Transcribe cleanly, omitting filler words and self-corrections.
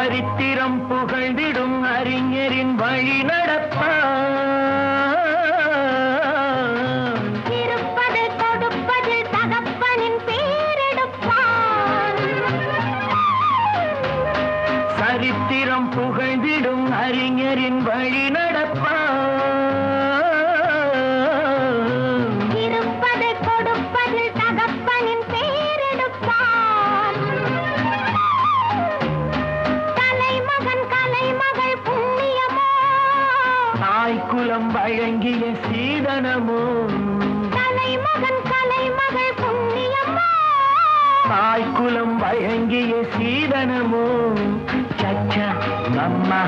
சரித்திரம் புகழ்ந்திடும் அறிஞரின் வழி நடப்பான். இருப்பது கொடுப்பதில் தகப்பனின் பேரெடுப்பான். சரித்திரம் புகழ்ந்திடும் அறிஞரின் வழி நடப்பான். இருப்பது கொடுப்பதில் தகப்பனின் பேரெடுப்பான். தலைமகன் கலைமகள் புண்ணியமோ தாய்க்குலம் வழங்கிய சீதனமோ. தலைமகன் கலைமகள் புண்ணியமோ தாய்க்குலம் வழங்கிய சீதனமோ. சச்சா அம்மா